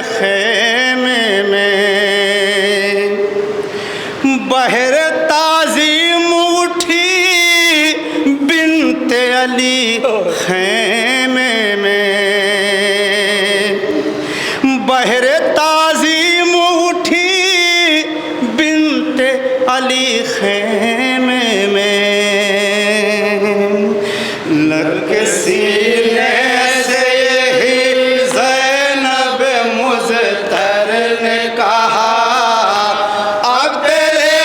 खेमे में, बहर ताज़ीम उठी बिन्ते अली खेमे में, बहर ताज़ीम उठी बिन्ते अली खेमे में, लग के सीने से यही ज़ैनब मुज़्तर ने कहा, अब तेरे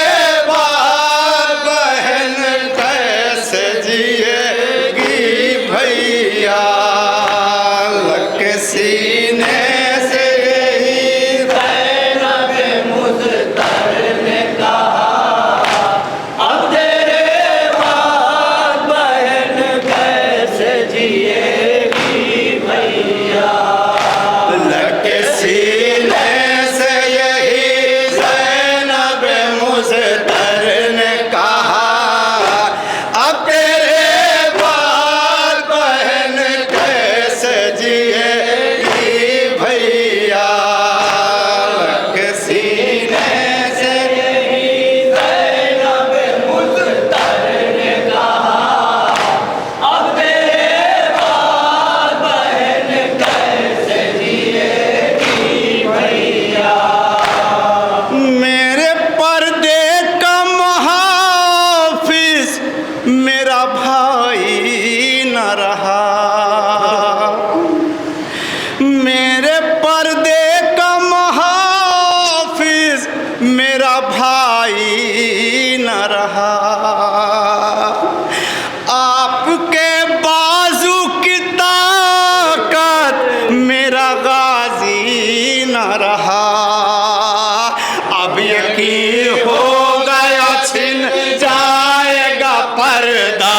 बाद बहन कैसे जिएगी भैया। लग के सीने से यही ज़ैनब मुज़्तर ने कहा, अब तेरे बाद बहन कैसे जिएगी भैया। लग के सीने से यही ज़ैनब मुज़्तर ने कहा, अब तेरे बाद बहन कैसे जिएगी भैया। लग के सीने से यही ज़ैनब मुज़्तर ने कहा, अब तेरे बाद बहन कैसे जिएगी भैया। मेरे पर्दे का मुहाफ़िज़ मेरा भाई न रहा, मेरे पर्दे का मुहाफ़िज़ मेरा भाई न रहा, आपके बाजू की ताकत मेरा गाजी न रहा। अब यकीन हो गया छिन जाएगा पर्दा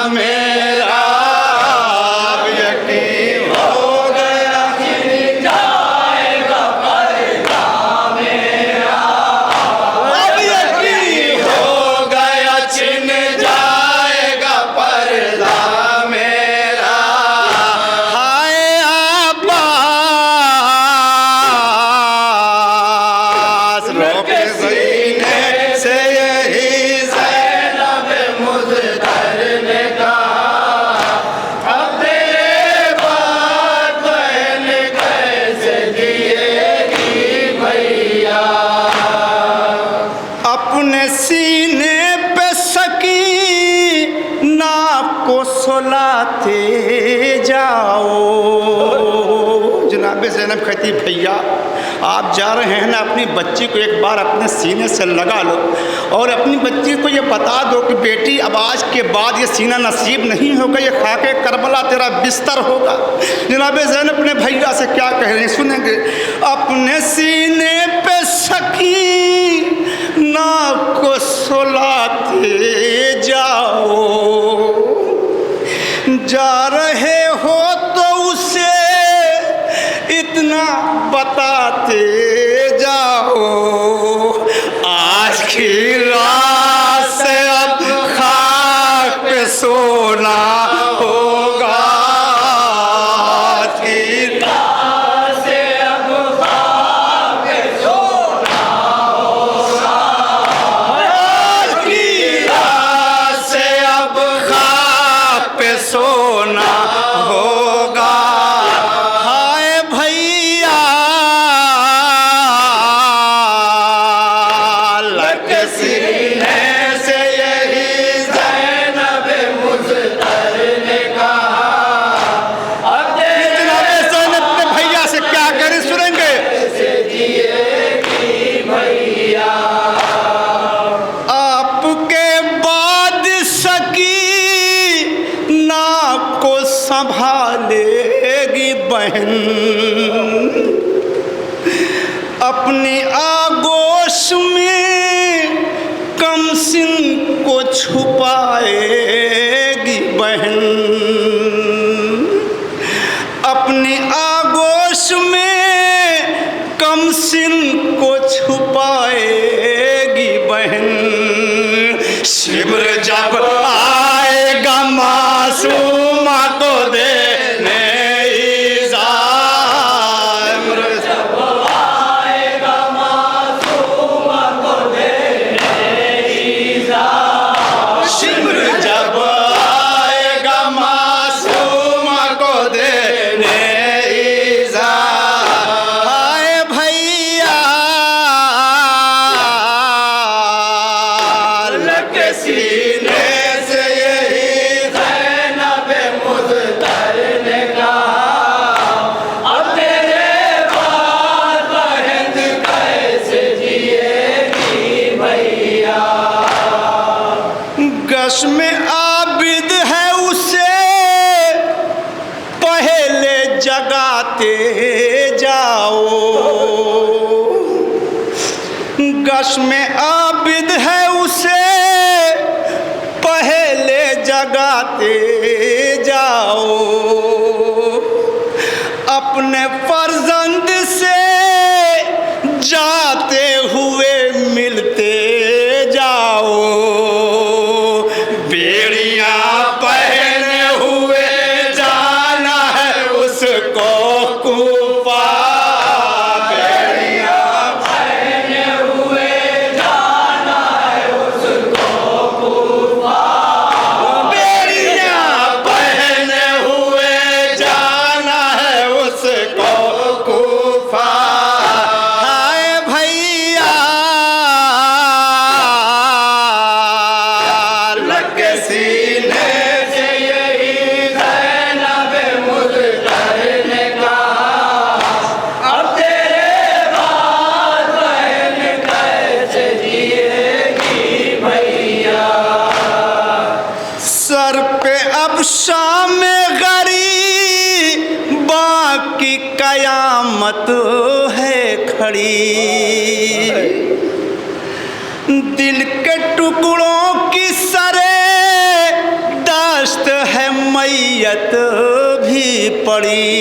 मेरा, अब यकीन हो गया छिन जाएगा पर्दा मेरा, अब यकीन हो गया छिन जाएगा पर्दा मेरा। हाय अब्बास रोके सीने से यही ज़ैनब मुज़्तर ने कहा, अब तेरे बाद बहन कैसे जिएगी भैया। अपने सीने पे सकीना को सुलाते जाओ। जनाब ज़ैनब कहती, भैया आप जा रहे हैं ना, अपनी बच्ची को एक बार अपने सीने से लगा लो और अपनी बच्ची को ये बता दो कि बेटी अब आज के बाद ये सीना नसीब नहीं होगा, ये खाके करबला तेरा बिस्तर होगा। जनाब ज़ैनब अपने भैया से क्या कह रहे हैं सुनेंगे। अपने सीने पे सकीना को सुलाते जाओ, जा रहे हो तो उसे इतना बताते जाओ, आज की रात से अब खाक पे सोना होगा, आज की रात से अब खाक पे सोना होगा, आज की रात से अब खाक पे सोना होगा। हाय भैया लग के सीने से यही ज़ैनब मुज़्तर ने कहा, अब जनाब ज़ैनब अपने भैया से क्या करें सुनेंगे। कैसे जिएगी भैया। आपके बाद सकीना को संभालेगी बहन, अपनी आगोश में कमसिन को छुपाएगी बहन, अपनी आगोश में कमसिन को छुपाएगी बहन। शिब्र जब आएगा मासूमा को देने इज़ा, शिब्र जब रस्म आबिद है उसे पहले जगाते जाओ, अपने फर्जंद से जाते हुए मिलते जाओ, बेड़ियां पहने हुए जाना है उसको कूफा, बेड़ियां पहने हुए जाना है उसको कूफा, बेड़ियां पहने हुए जाना है उसको कूफा। हाय भैया लग सीने से यही ज़ैनब मुज़फ़्फ़र ने कहा, अब तेरे बाद बहन कैसे जिएगी भैया। सर पे अब शाम गरी बाकी कयामत है खड़ी, दिल के टुकड़ों की सरे दाश्त है मैयत भी पड़ी,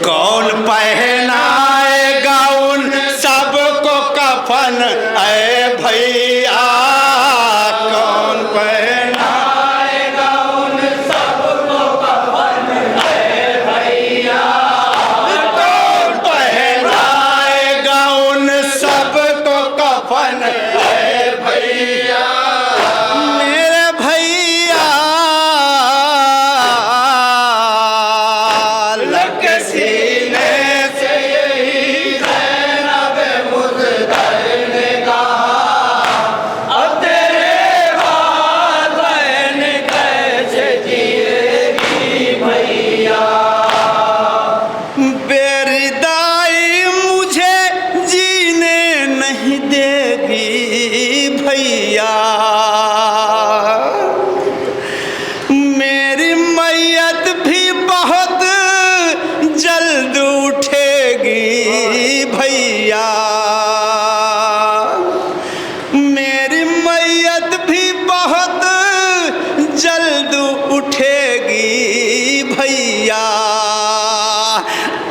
कौन पहनाएगा उन सबको कफन ऐ भैया, कौन पहनाएगा उन सबको कफन ऐ भैया, कौन पहनाएगा उन सबको कफन ऐ भैया। मेरे भैया लग सीने से यही ज़ैनब मुज़फ़्फ़र ने कहा, अब तेरे बाद बहन कैसे जिएगी भैया। बेरिदाई मुझे जीने नहीं देगी भैया, मेरी मैयत भी बहुत जल्द उठेगी भैया, मेरी मैयत भी बहुत जल्द उठेगी भैया।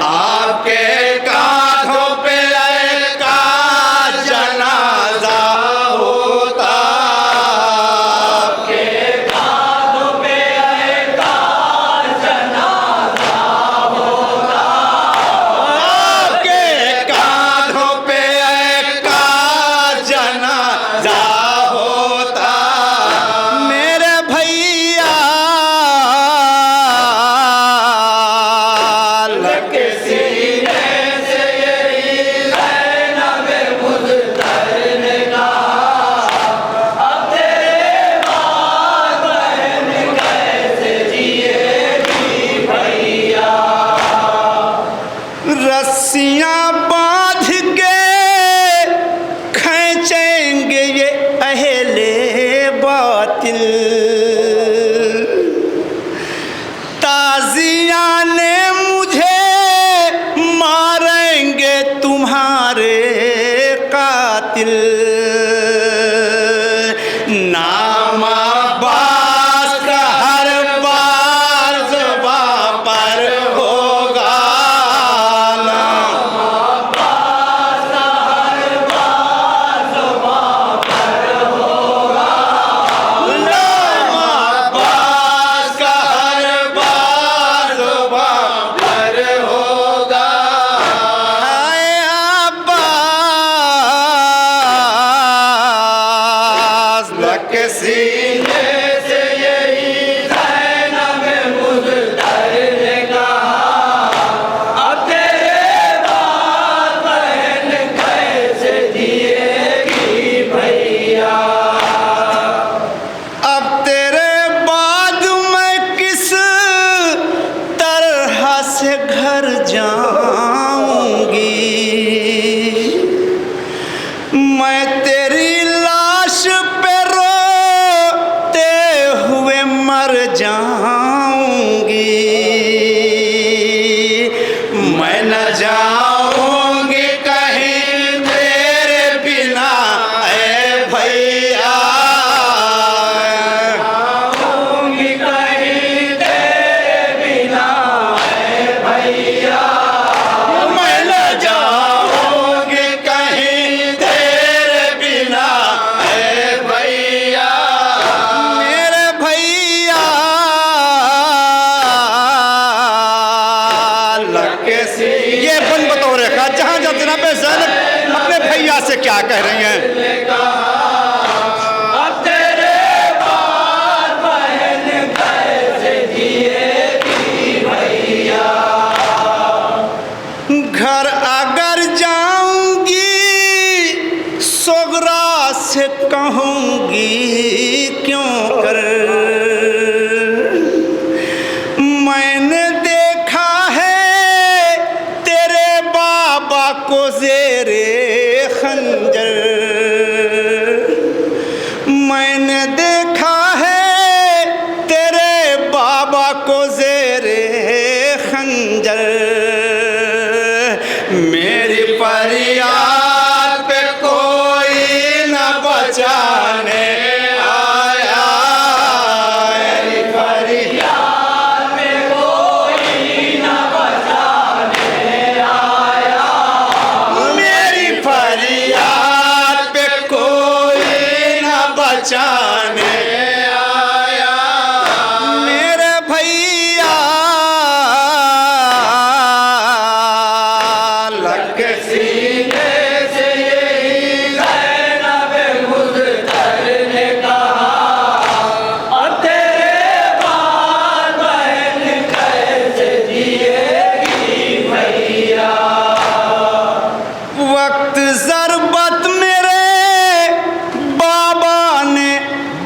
आपके कांधों पे का जनाजा होता, आपके कांधों पे का जनाजा होता, आपके कांधों पे का जनाजा होता, मेरे भैया लग सीने से यही ज़ैनब मुज़फ़्फ़र ने कहा, अब तेरे बाद बहन कैसे जिएगी भैया। रस्सियाँ बांध के खींचेंगे ये अहले बातिल, ताज़ियाने मुझे मारेंगे तुम्हारे कातिल, नाम अब्बास का हर बार ज़ुबां पर होगा, नाम अब्बास का हर बार ज़ुबां पर होगा, नाम अब्बास का हर बार ज़ुबां पर होगा। हाय अब्बास लग सीने से यही ज़ैनब मुज़फ़्फ़र ने कहा, अब तेरे बाद बहन कैसे जिएगी भैया। अब तेरे बाद मैं किस तरह से घर जाऊंगी, मैं तेरी लाश पे रोते हुए मर जाऊंगी, मैं न जाऊंगी कहीं से क्या कह रही हैं। घर अगर जाऊंगी सोगरा से कहूंगी क्यों कर, मैंने देखा है तेरे बाबा को ज़ेरे खंजर, मैंने देखा है तेरे बाबा को ज़ेरे खंजर, मेरी फरियाद पे कोई न बचाने आया, मेरी फरियाद पे कोई न बचाने आया, मेरी फरियाद पे कोई न बचाने आया, मेरे भैया वक्त ज़रबत मेरे बाबा ने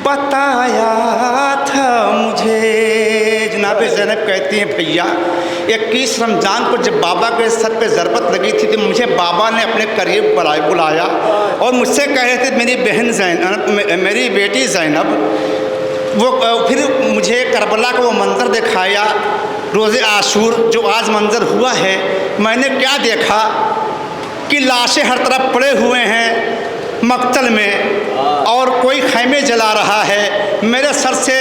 बताया था मुझे। जनाब ज़ैनब कहती हैं भैया 21 रमज़ान को जब बाबा के सर पे ज़रबत लगी थी तो मुझे बाबा ने अपने करीब बुलाया और मुझसे कह रहे थे मेरी बहन ज़ैनब, मेरी बेटी ज़ैनब, वो फिर मुझे करबला का वो मंज़र दिखाया रोज़े आशूर जो आज मंज़र हुआ है। मैंने क्या देखा कि लाशें हर तरफ पड़े हुए हैं मक्तल में और कोई खैमे जला रहा है, मेरे सर से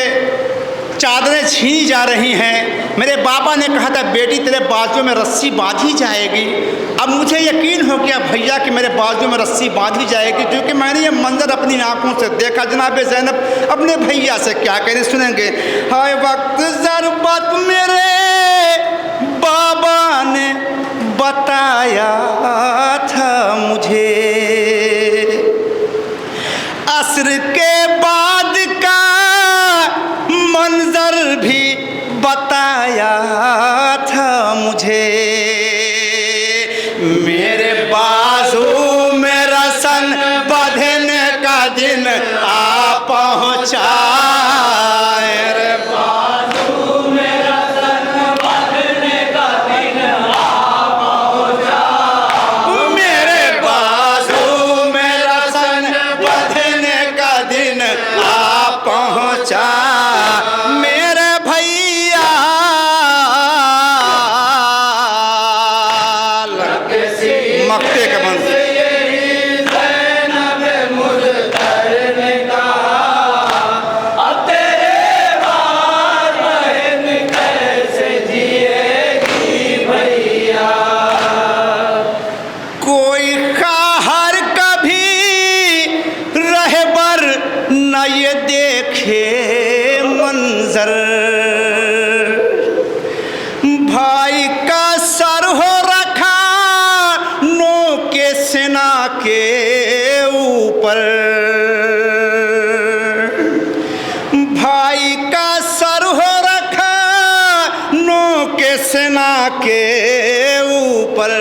चादरें छीनी जा रही हैं। मेरे बाबा ने कहा था बेटी तेरे बाजुओं में रस्सी बांधी जाएगी। अब मुझे यकीन हो गया भैया कि मेरे बाजुओं में रस्सी बांधी जाएगी क्योंकि मैंने ये मंजर अपनी आंखों से देखा। जनाब ज़ैनब अपने भैया से क्या कह रही सुनेंगे। हाय वक्त ज़रबत मेरे बाबा ने बताया था मुझे, असर के बाद का मंजर भी बताया था मुझे, मेरे बाजू में रसन बंधने का दिन आ पहुँचा, मेरे बाजू में रसन बंधने का दिन आ पहुँचा, मेरे बाजू में रसन बंधने का दिन आ पहुँचा, मेरे भैया मक्ते का मंजर। कोई कहर कभी रहबर न ये देखे मंजर, भाई का सर हो रखा नो के सेना के ऊपर, भाई का सर हो रखा नो के सेना के ऊपर,